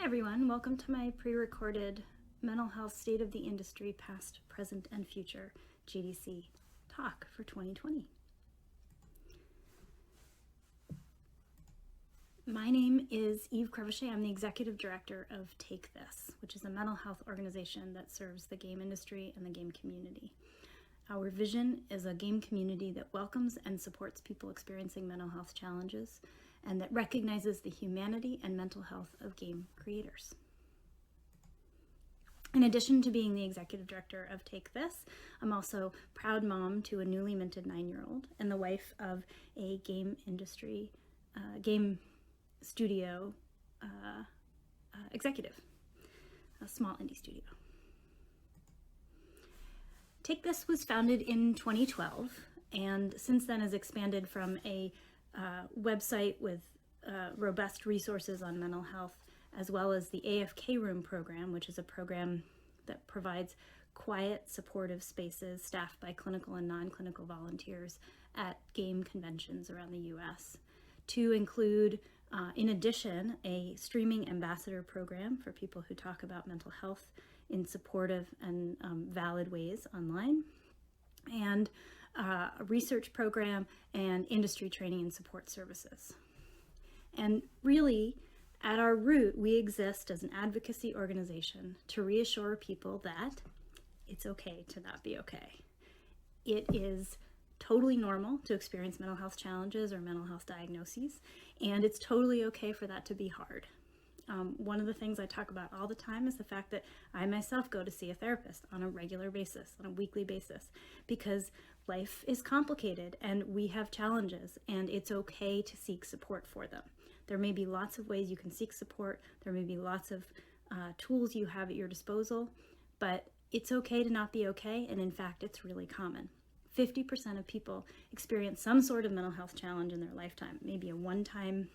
Hi everyone, welcome to my pre-recorded Mental Health State of the Industry Past, Present, and Future GDC talk for 2020. My name is Crevoshay. I'm the Executive Director of Take This, which is a mental health organization that serves the game industry and the game community. Our vision is a game community that welcomes and supports people experiencing mental health challenges and that recognizes the humanity and mental health of game creators. In addition to being the executive director of Take This, I'm also proud mom to a newly minted 9-year-old and the wife of a game studio executive, a small indie studio. Take This was founded in 2012 and since then has expanded from a website with robust resources on mental health, as well as the AFK Room program, which is a program that provides quiet, supportive spaces staffed by clinical and non-clinical volunteers at game conventions around the US, to include, in addition, a streaming ambassador program for people who talk about mental health in supportive and valid ways online, and a research program and industry training and support services. And really, at our root, we exist as an advocacy organization to reassure people that it's okay to not be okay. It is totally normal to experience mental health challenges or mental health diagnoses, and it's totally okay for that to be hard. One of the things I talk about all the time is the fact that I myself go to see a therapist on a regular basis, on a weekly basis, because life is complicated and we have challenges and it's okay to seek support for them. There may be lots of ways you can seek support. There may be lots of tools you have at your disposal, but it's okay to not be okay. And in fact, it's really common. 50% of people experience some sort of mental health challenge in their lifetime, maybe a one-time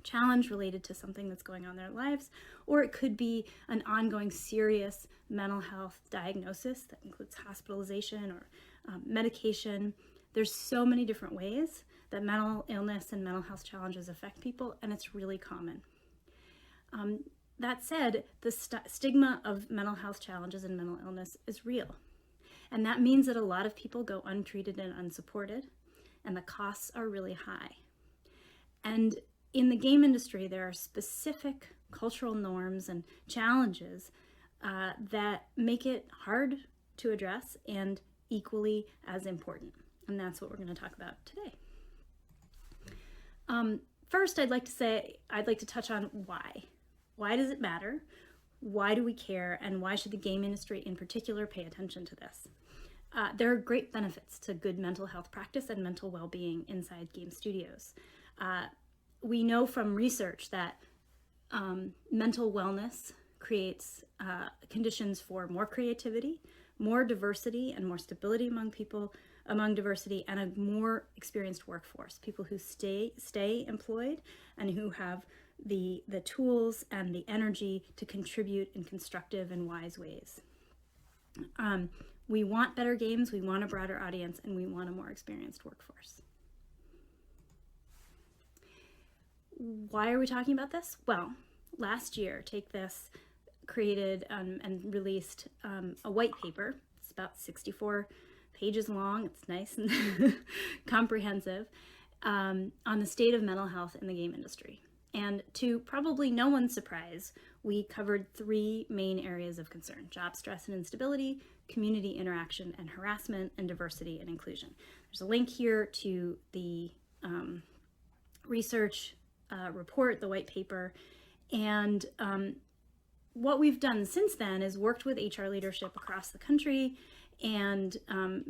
challenge related to something that's going on in their lives, or it could be an ongoing serious mental health diagnosis that includes hospitalization or medication. There's so many different ways that mental illness and mental health challenges affect people, and it's really common. That said, the stigma of mental health challenges and mental illness is real. And that means that a lot of people go untreated and unsupported, and the costs are really high. And in the game industry, there are specific cultural norms and challenges that make it hard to address and equally as important. And that's what we're going to talk about today. First, I'd like to touch on why. Why does it matter? Why do we care? And why should the game industry in particular pay attention to this? There are great benefits to good mental health practice and mental well-being inside game studios. We know from research that mental wellness creates conditions for more creativity, more diversity, and more stability among people, among diversity, and a more experienced workforce, people who stay employed and who have the tools and the energy to contribute in constructive and wise ways. We want better games, we want a broader audience, and we want a more experienced workforce. Why are we talking about this? Well, last year, Take This created and released a white paper. It's about 64 pages long. It's nice and comprehensive on the state of mental health in the game industry. And to probably no one's surprise, we covered 3 main areas of concern: job stress and instability, community interaction and harassment, and diversity and inclusion. There's a link here to the research report, the white paper, and what we've done since then is worked with HR leadership across the country and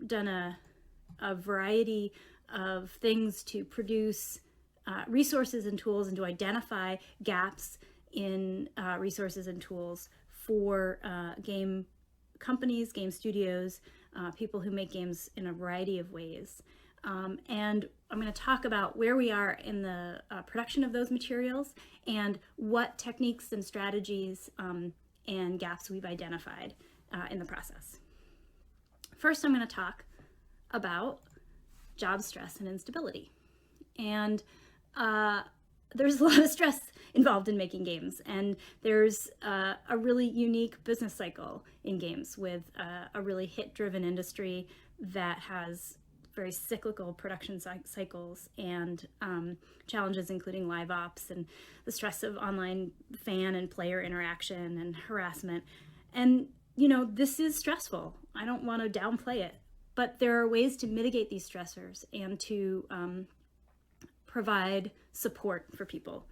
done a variety of things to produce resources and tools and to identify gaps in resources and tools for game companies, game studios, people who make games in a variety of ways. And I'm going to talk about where we are in the production of those materials and what techniques and strategies and gaps we've identified in the process. First, I'm going to talk about job stress and instability. And there's a lot of stress involved in making games. And there's a really unique business cycle in games with a really hit-driven industry that has very cyclical production cycles and challenges including live ops and the stress of online fan and player interaction and harassment. And, you know, this is stressful. I don't want to downplay it, but there are ways to mitigate these stressors and to provide support for people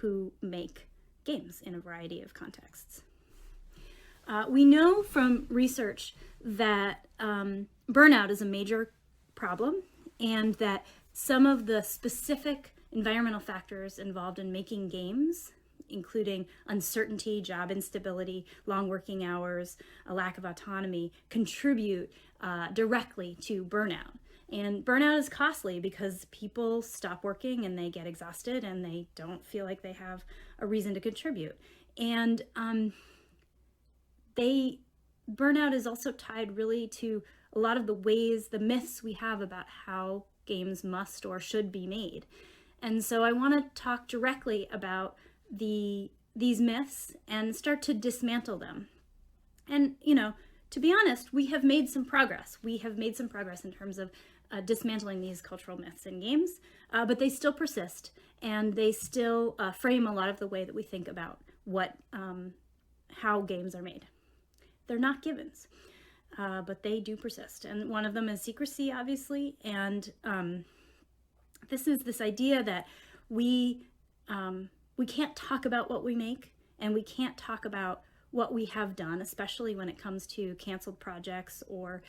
who make games in a variety of contexts. We know from research that burnout is a major problem, and that some of the specific environmental factors involved in making games, including uncertainty, job instability, long working hours, a lack of autonomy, contribute directly to burnout. And burnout is costly because people stop working and they get exhausted and they don't feel like they have a reason to contribute. And burnout is also tied really to a lot of the ways, the myths we have about how games must or should be made. And so I want to talk directly about these myths and start to dismantle them. And, you know, to be honest, we have made some progress. We have made some progress in terms of dismantling these cultural myths in games, but they still persist, and they still frame a lot of the way that we think about how games are made. They're not givens. But they do persist. And one of them is secrecy, obviously. And this is this idea that we can't talk about what we make, and we can't talk about what we have done, especially when it comes to canceled projects or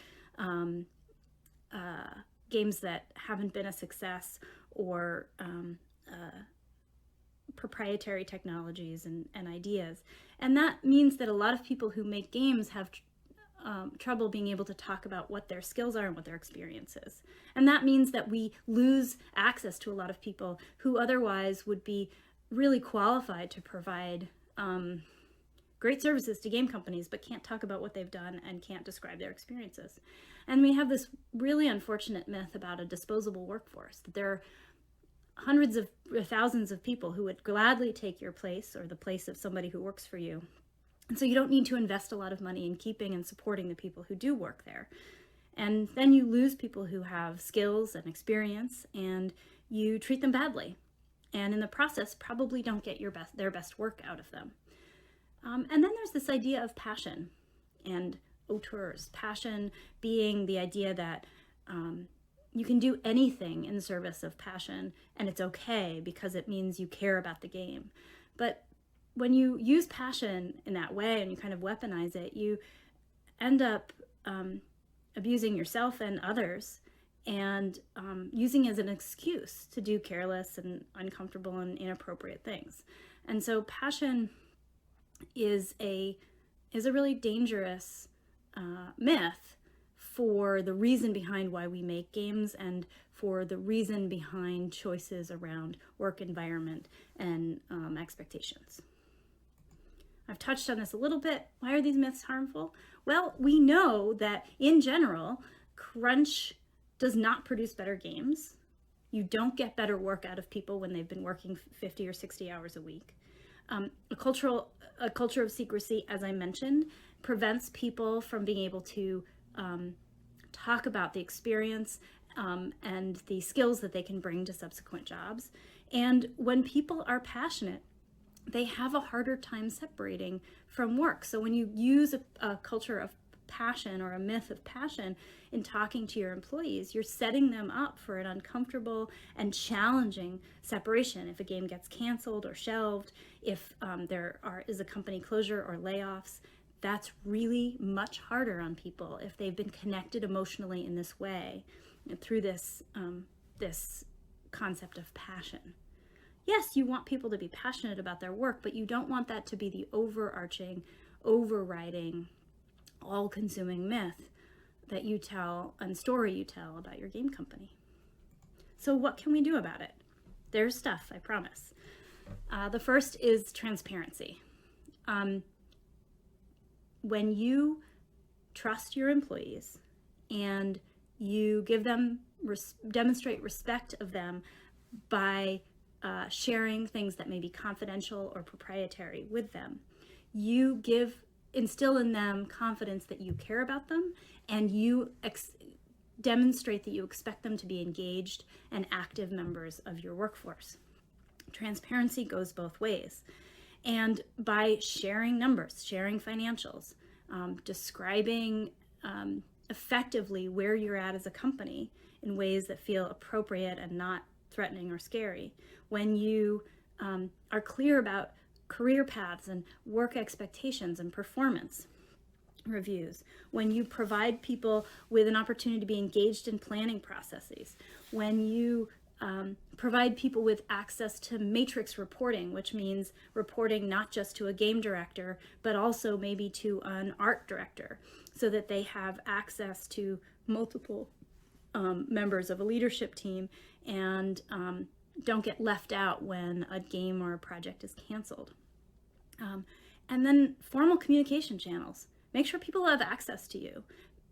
games that haven't been a success, or proprietary technologies and ideas. And that means that a lot of people who make games have trouble being able to talk about what their skills are and what their experience is. And that means that we lose access to a lot of people who otherwise would be really qualified to provide great services to game companies, but can't talk about what they've done and can't describe their experiences. And we have this really unfortunate myth about a disposable workforce, that there are hundreds of thousands of people who would gladly take your place or the place of somebody who works for you. And so you don't need to invest a lot of money in keeping and supporting the people who do work there. And then you lose people who have skills and experience, and you treat them badly. And in the process, probably don't get their best work out of them. And then there's this idea of passion and auteurs. Passion being the idea that you can do anything in service of passion, and it's okay because it means you care about the game. But when you use passion in that way and you kind of weaponize it, you end up abusing yourself and others, and using it as an excuse to do careless and uncomfortable and inappropriate things. And so passion is a really dangerous myth for the reason behind why we make games and for the reason behind choices around work environment and expectations. I've touched on this a little bit. Why are these myths harmful? Well, we know that in general, crunch does not produce better games. You don't get better work out of people when they've been working 50 or 60 hours a week. A culture of secrecy, as I mentioned, prevents people from being able to talk about the experience and the skills that they can bring to subsequent jobs. And when people are passionate, they have a harder time separating from work. So when you use a culture of passion or a myth of passion in talking to your employees, you're setting them up for an uncomfortable and challenging separation. If a game gets canceled or shelved, if there is a company closure or layoffs, that's really much harder on people if they've been connected emotionally in this way through this concept of passion. Yes, you want people to be passionate about their work, but you don't want that to be the overarching, overriding, all-consuming myth that you tell and story you tell about your game company. So what can we do about it? There's stuff, I promise. The first is transparency. When you trust your employees and you give them, demonstrate respect of them by sharing things that may be confidential or proprietary with them. You instill in them confidence that you care about them, and you demonstrate that you expect them to be engaged and active members of your workforce. Transparency goes both ways. And by sharing numbers, sharing financials, describing effectively where you're at as a company in ways that feel appropriate and not threatening or scary, when you are clear about career paths and work expectations and performance reviews, when you provide people with an opportunity to be engaged in planning processes, when you provide people with access to matrix reporting, which means reporting not just to a game director, but also maybe to an art director, so that they have access to multiple members of a leadership team and don't get left out when a game or a project is canceled. And then formal communication channels. Make sure people have access to you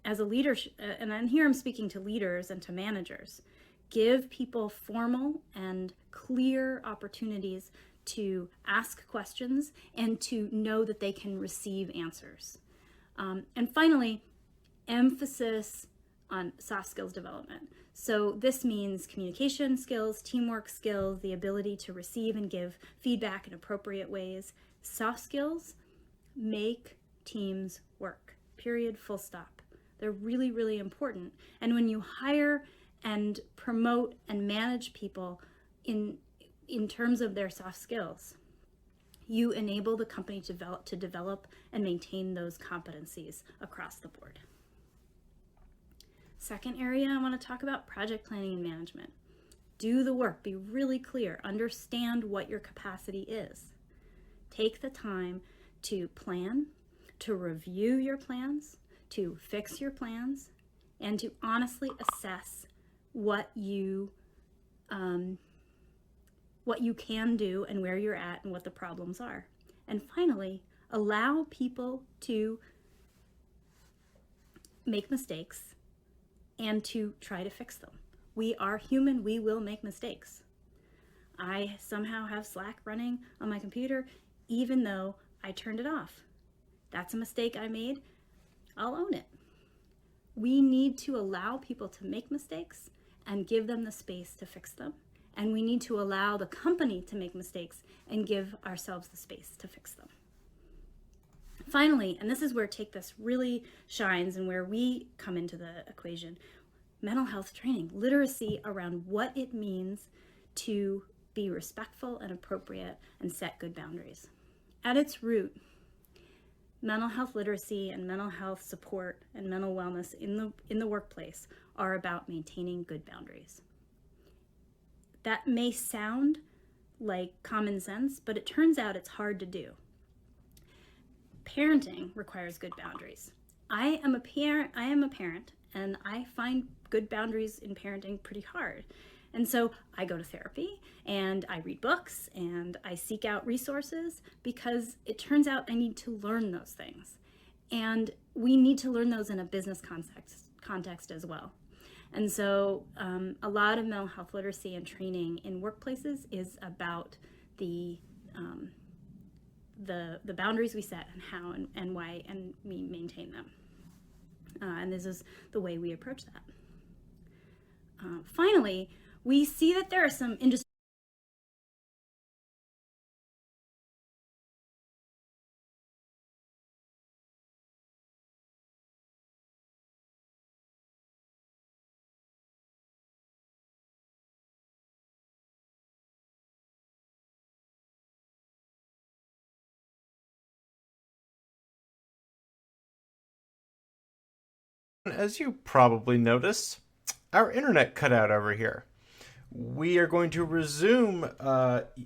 as a leader, and then here I'm speaking to leaders and to managers. Give people formal and clear opportunities to ask questions and to know that they can receive answers. And finally, emphasis on soft skills development. So this means communication skills, teamwork skills, the ability to receive and give feedback in appropriate ways. Soft skills make teams work, period, full stop. They're really, really important. And when you hire and promote and manage people in terms of their soft skills, you enable the company to develop and maintain those competencies across the board. Second area I want to talk about, project planning and management. Do the work, be really clear, understand what your capacity is. Take the time to plan, to review your plans, to fix your plans, and to honestly assess what you can do and where you're at and what the problems are. And finally, allow people to make mistakes and to try to fix them. We are human, we will make mistakes. I somehow have Slack running on my computer even though I turned it off. That's a mistake I made. I'll own it. We need to allow people to make mistakes and give them the space to fix them. And we need to allow the company to make mistakes and give ourselves the space to fix them. Finally, and this is where Take This really shines and where we come into the equation, mental health training, literacy around what it means to be respectful and appropriate and set good boundaries. At its root, mental health literacy and mental health support and mental wellness in the workplace are about maintaining good boundaries. That may sound like common sense, but it turns out it's hard to do. Parenting requires good boundaries. I am a parent, and I find good boundaries in parenting pretty hard. And so I go to therapy and I read books and I seek out resources because it turns out I need to learn those things. And we need to learn those in a business context as well. And so a lot of mental health literacy and training in workplaces is about the boundaries we set and how and why and we maintain them. And this is the way we approach that. Finally, we see that there are some industry As you probably noticed, our internet cut out over here. We are going to resume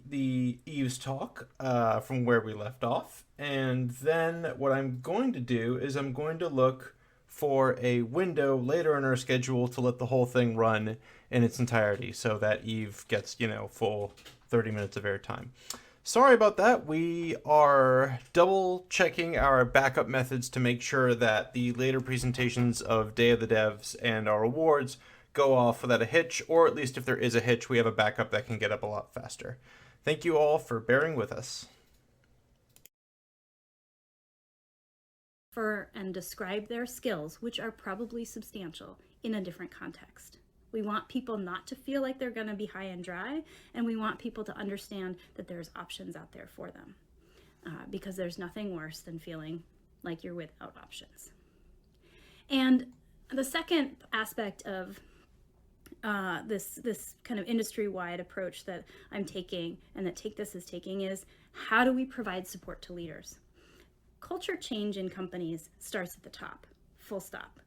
the Eve's talk from where we left off, and then what I'm going to do is I'm going to look for a window later in our schedule to let the whole thing run in its entirety so that Eve gets, full 30 minutes of airtime. Sorry about that. We are double checking our backup methods to make sure that the later presentations of Day of the Devs and our awards go off without a hitch, or at least if there is a hitch, we have a backup that can get up a lot faster. Thank you all for bearing with us. And describe their skills, which are probably substantial, in a different context. We want people not to feel like they're going to be high and dry, and we want people to understand that there's options out there for them, because there's nothing worse than feeling like you're without options. And the second aspect of this kind of industry-wide approach that I'm taking and that Take This is taking is, how do we provide support to leaders? Culture change in companies starts at the top, full stop.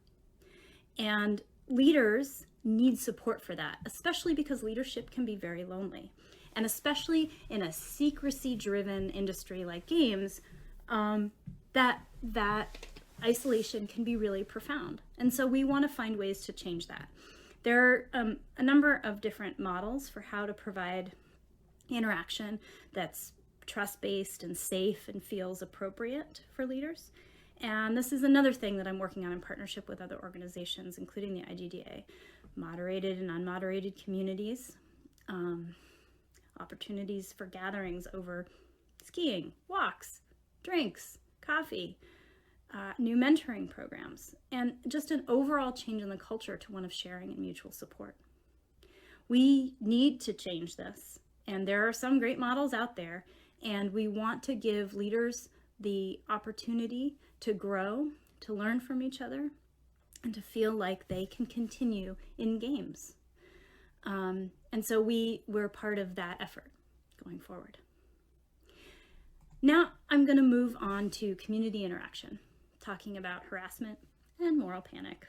And leaders need support for that, especially because leadership can be very lonely. And especially in a secrecy-driven industry like games, that isolation can be really profound. And so we want to find ways to change that. There are a number of different models for how to provide interaction that's trust-based and safe and feels appropriate for leaders. And this is another thing that I'm working on in partnership with other organizations, including the IGDA, moderated and unmoderated communities, opportunities for gatherings over skiing, walks, drinks, coffee, new mentoring programs, and just an overall change in the culture to one of sharing and mutual support. We need to change this, and there are some great models out there, and we want to give leaders the opportunity to grow, to learn from each other, and to feel like they can continue in games. And so we're part of that effort going forward. Now I'm going to move on to community interaction, talking about harassment and moral panic.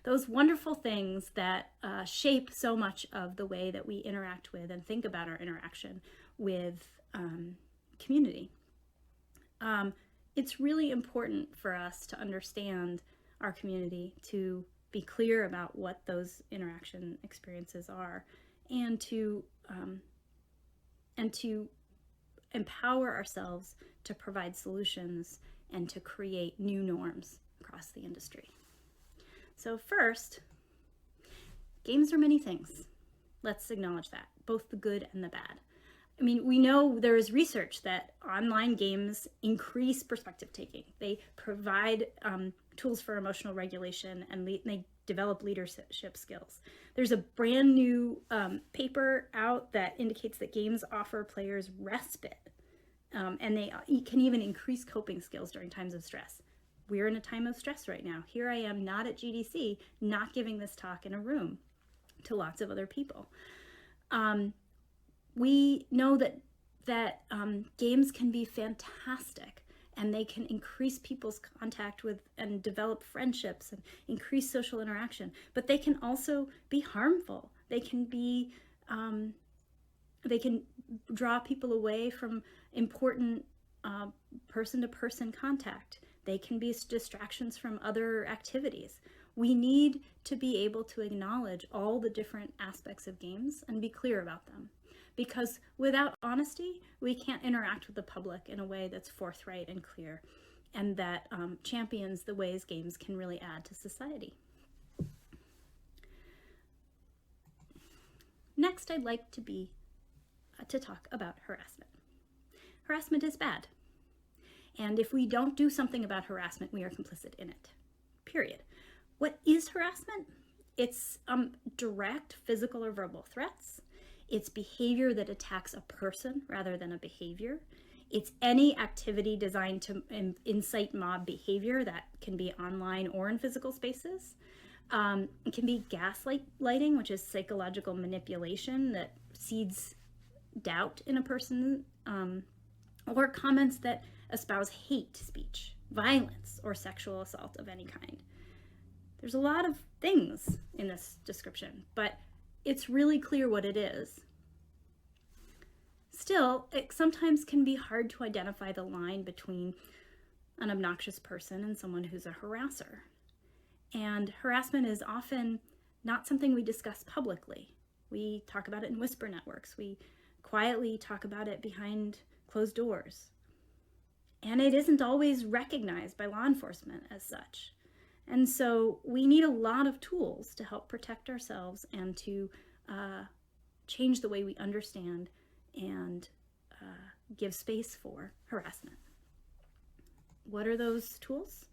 Those wonderful things that shape so much of the way that we interact with and think about our interaction with community. It's really important for us to understand our community, to be clear about what those interaction experiences are, and to empower ourselves to provide solutions and to create new norms across the industry. So first, games are many things. Let's acknowledge that, both the good and the bad. I mean, we know there is research that online games increase perspective taking. They provide tools for emotional regulation, and they develop leadership skills. There's a brand new paper out that indicates that games offer players respite, and they can even increase coping skills during times of stress. We're in a time of stress right now. Here I am, not at GDC, not giving this talk in a room to lots of other people. We know that games can be fantastic, and they can increase people's contact with and develop friendships and increase social interaction, but they can also be harmful. They can draw people away from important person-to-person contact. They can be distractions from other activities. We need to be able to acknowledge all the different aspects of games and be clear about them. Because without honesty, we can't interact with the public in a way that's forthright and clear, and that champions the ways games can really add to society. Next, I'd like to talk about harassment. Harassment is bad. And if we don't do something about harassment, we are complicit in it, period. What is harassment? It's direct physical or verbal threats. It's behavior that attacks a person rather than a behavior. It's any activity designed to incite mob behavior that can be online or in physical spaces. It can be gaslighting, which is psychological manipulation that seeds doubt in a person, or comments that espouse hate speech, violence, or sexual assault of any kind. There's a lot of things in this description, but it's really clear what it is. Still, it sometimes can be hard to identify the line between an obnoxious person and someone who's a harasser. And harassment is often not something we discuss publicly. We talk about it in whisper networks. We quietly talk about it behind closed doors. And it isn't always recognized by law enforcement as such. And so we need a lot of tools to help protect ourselves and to change the way we understand and give space for harassment. What are those tools?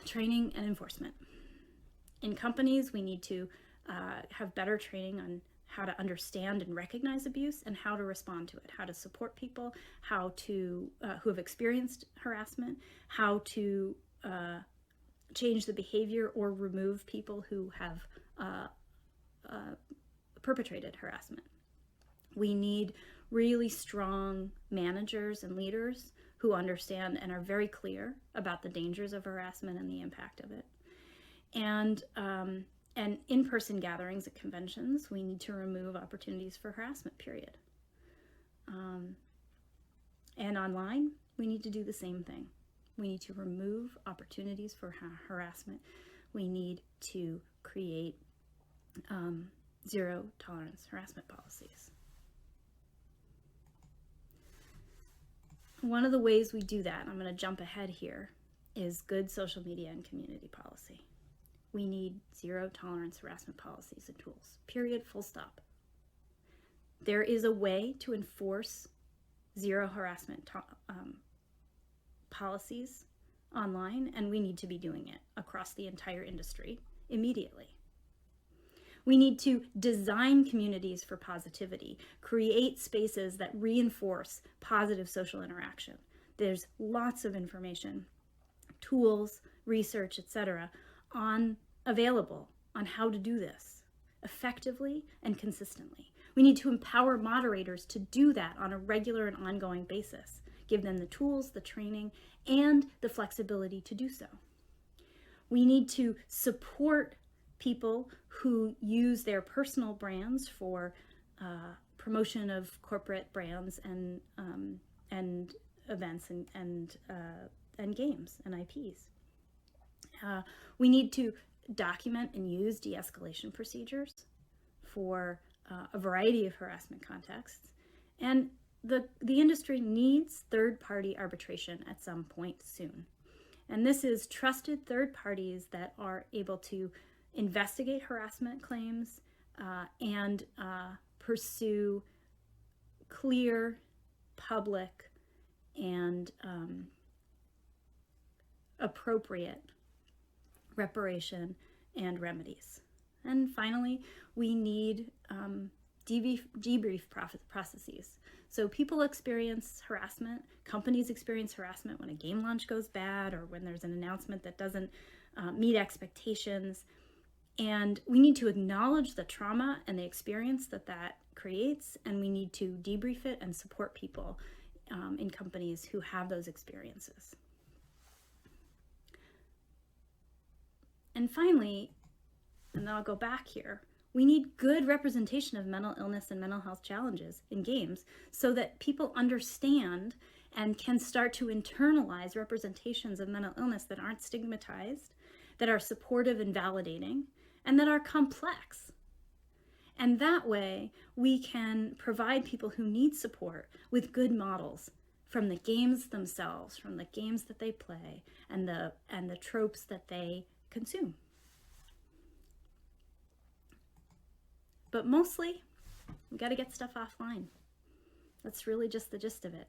Training and enforcement. In companies, we need to have better training on how to understand and recognize abuse and how to respond to it, how to support people, how to who have experienced harassment, how to change the behavior or remove people who have perpetrated harassment. We need really strong managers and leaders who understand and are very clear about the dangers of harassment and the impact of it. And in-person gatherings at conventions, we need to remove opportunities for harassment, period. And online, we need to do the same thing. We need to remove opportunities for harassment. We need to create zero tolerance harassment policies. One of the ways we do that, I'm going to jump ahead here, is good social media and community policy. We need zero tolerance harassment policies and tools, period, full stop. There is a way to enforce zero harassment policies online, and we need to be doing it across the entire industry immediately. We need to design communities for positivity, create spaces that reinforce positive social interaction. There's lots of information, tools, research, etc., available on how to do this effectively and consistently. We need to empower moderators to do that on a regular and ongoing basis, give them the tools, the training, and the flexibility to do so. We need to support people who use their personal brands for promotion of corporate brands and events and games and IPs. We need to document and use de-escalation procedures for a variety of harassment contexts, and the industry needs third-party arbitration at some point soon. And this is trusted third parties that are able to investigate harassment claims and pursue clear, public, and appropriate reparation and remedies. And finally, we need debrief processes. So people experience harassment, companies experience harassment when a game launch goes bad or when there's an announcement that doesn't meet expectations. And we need to acknowledge the trauma and the experience that creates, and we need to debrief it and support people in companies who have those experiences. And finally, and then I'll go back here, we need good representation of mental illness and mental health challenges in games so that people understand and can start to internalize representations of mental illness that aren't stigmatized, that are supportive and validating, and that are complex. And that way, we can provide people who need support with good models from the games themselves, from the games that they play, and the tropes that they consume. But mostly, we got to get stuff offline. That's really just the gist of it.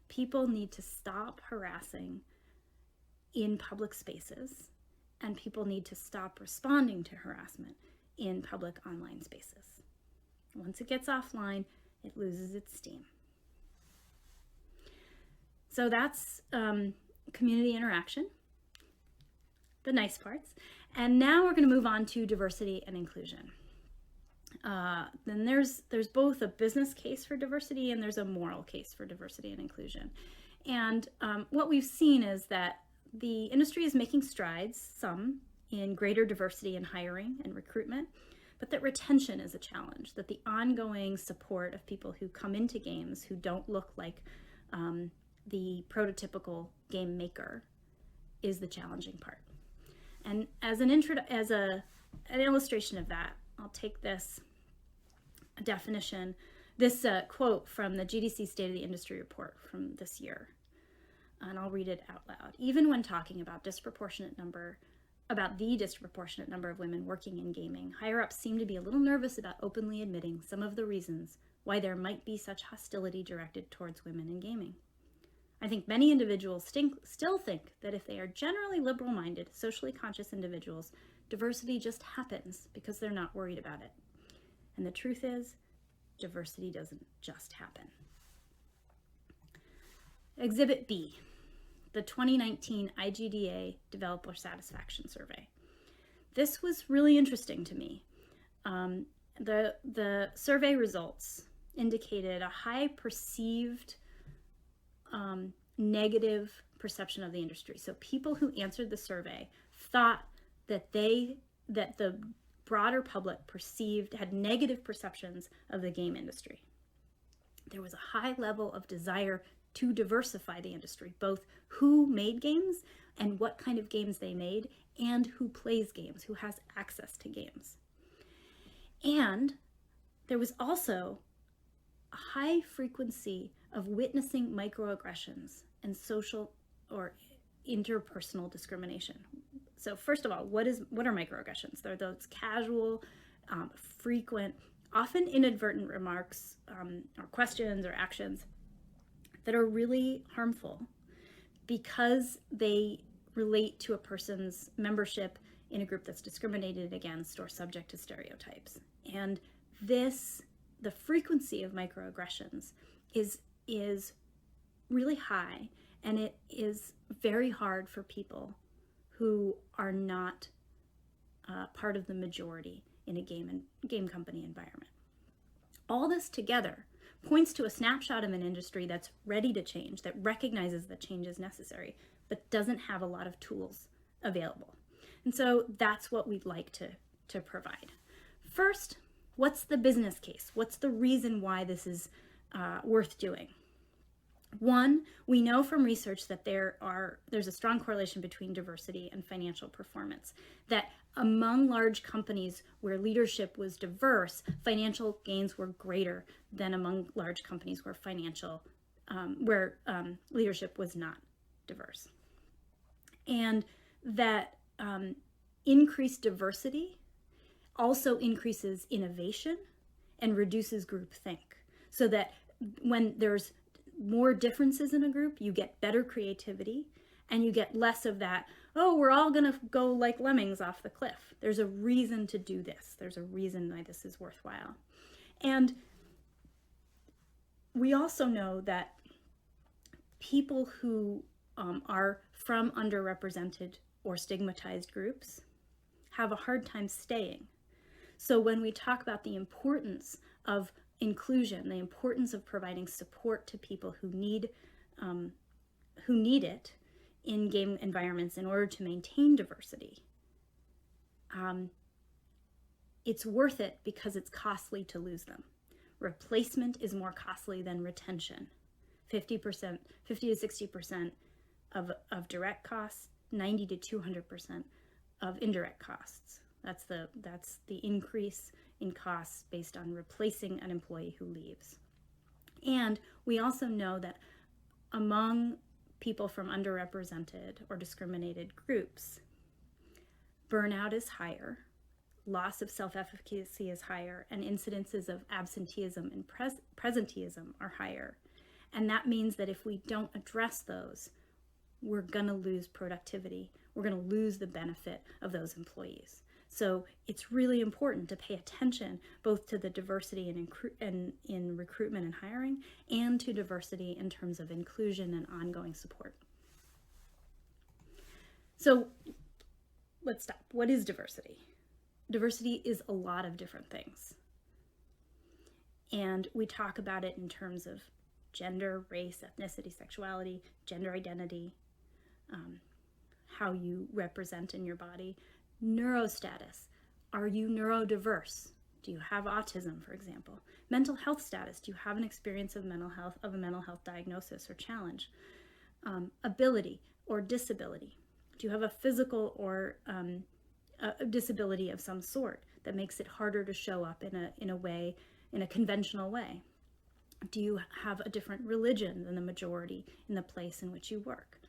People need to stop harassing in public spaces, and people need to stop responding to harassment in public online spaces. Once it gets offline, it loses its steam. So that's community interaction, the nice parts. And now we're going to move on to diversity and inclusion. Then there's both a business case for diversity and there's a moral case for diversity and inclusion. And what we've seen is that the industry is making strides, some in greater diversity in hiring and recruitment, but that retention is a challenge, that the ongoing support of people who come into games who don't look like the prototypical game maker is the challenging part. And as an illustration of that, I'll take this definition, this quote from the GDC State of the Industry report from this year. and I'll read it out loud. Even when talking about the disproportionate number of women working in gaming, higher-ups seem to be a little nervous about openly admitting some of the reasons why there might be such hostility directed towards women in gaming. I think many individuals still think that if they are generally liberal-minded, socially conscious individuals, diversity just happens because they're not worried about it. And the truth is, diversity doesn't just happen. Exhibit B, the 2019 IGDA Developer Satisfaction Survey. This was really interesting to me. The survey results indicated a high perceived negative perception of the industry. So people who answered the survey thought that the broader public had negative perceptions of the game industry. There was a high level of desire to diversify the industry, both who made games and what kind of games they made, and who plays games, who has access to games. And there was also a high frequency of witnessing microaggressions and social or interpersonal discrimination. So first of all, what are microaggressions? They're those casual, frequent, often inadvertent remarks or questions or actions that are really harmful because they relate to a person's membership in a group that's discriminated against or subject to stereotypes. And the frequency of microaggressions is really high, and it is very hard for people who are not part of the majority in a game company environment. All this together points to a snapshot of an industry that's ready to change, that recognizes that change is necessary, but doesn't have a lot of tools available. And so that's what we'd like to provide. First, what's the business case? What's the reason why this is worth doing? One, we know from research that there's a strong correlation between diversity and financial performance, that among large companies where leadership was diverse, financial gains were greater than among large companies where leadership was not diverse. And that increased diversity also increases innovation and reduces groupthink, so that when there's more differences in a group, you get better creativity and you get less of that, oh, we're all gonna go like lemmings off the cliff. There's a reason to do this. There's a reason why this is worthwhile. And we also know that people who are from underrepresented or stigmatized groups have a hard time staying. So when we talk about the importance of inclusion, the importance of providing support to people who need it in game environments in order to maintain diversity, it's worth it because it's costly to lose them. Replacement is more costly than retention. 50 to 60% of direct costs, 90 to 200% of indirect costs. That's the increase in costs based on replacing an employee who leaves. And we also know that among people from underrepresented or discriminated groups, burnout is higher, loss of self-efficacy is higher, and incidences of absenteeism and presenteeism are higher. And that means that if we don't address those, we're gonna lose productivity. We're gonna lose the benefit of those employees. So it's really important to pay attention both to the diversity in recruitment and hiring, and to diversity in terms of inclusion and ongoing support. So let's stop. What is diversity? Diversity is a lot of different things. And we talk about it in terms of gender, race, ethnicity, sexuality, gender identity, how you represent in your body, neurostatus. Are you neurodiverse? Do you have autism, for example? Mental health status. Do you have an experience of a mental health diagnosis or challenge? Ability or disability. Do you have a physical or a disability of some sort that makes it harder to show up in a conventional way? Do you have a different religion than the majority in the place in which you work?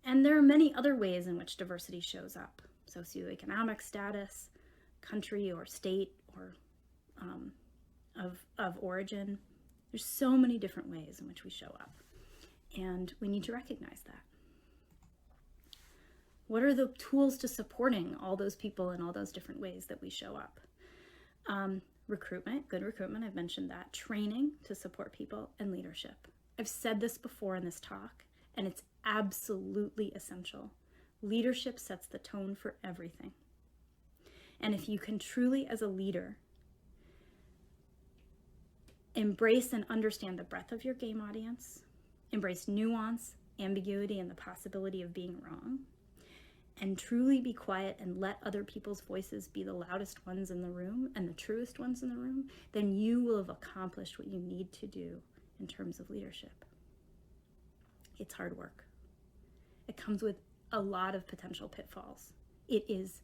And there are many other ways in which diversity shows up. Socioeconomic status, country or state or of origin. There's so many different ways in which we show up. And we need to recognize that. What are the tools to supporting all those people in all those different ways that we show up? Recruitment, good recruitment, I've mentioned that. Training to support people, and leadership. I've said this before in this talk, and it's absolutely essential. Leadership sets the tone for everything. And if you can truly, as a leader, embrace and understand the breadth of your game audience, embrace nuance, ambiguity, and the possibility of being wrong, and truly be quiet and let other people's voices be the loudest ones in the room and the truest ones in the room, then you will have accomplished what you need to do in terms of leadership. It's hard work. It comes with a lot of potential pitfalls. It is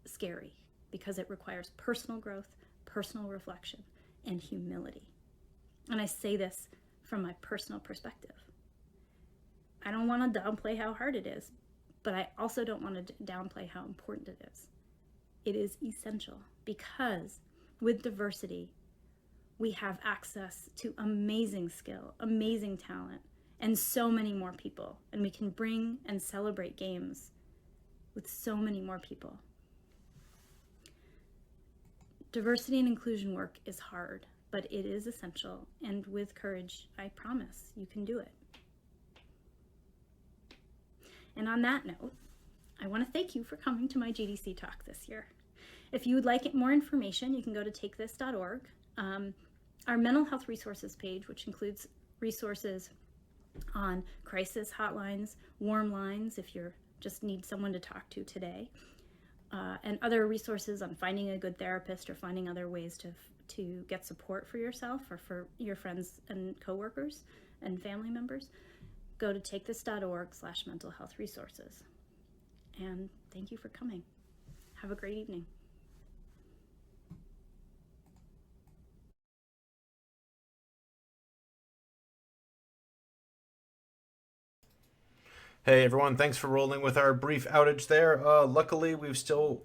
scary because it requires personal growth, personal reflection, and humility. And I say this from my personal perspective. I don't want to downplay how hard it is, but I also don't want to downplay how important it is. It is essential because with diversity, we have access to amazing skill, amazing talent, and so many more people. And we can bring and celebrate games with so many more people. Diversity and inclusion work is hard, but it is essential. And with courage, I promise you can do it. And on that note, I want to thank you for coming to my GDC talk this year. If you would like more information, you can go to takethis.org. Our mental health resources page, which includes resources on crisis hotlines, warm lines, if you just need someone to talk to today, and other resources on finding a good therapist or finding other ways to get support for yourself or for your friends and coworkers and family members. Go to takethis.org/mental health resources. And thank you for coming. Have a great evening. Hey everyone, thanks for rolling with our brief outage there. Luckily, we've still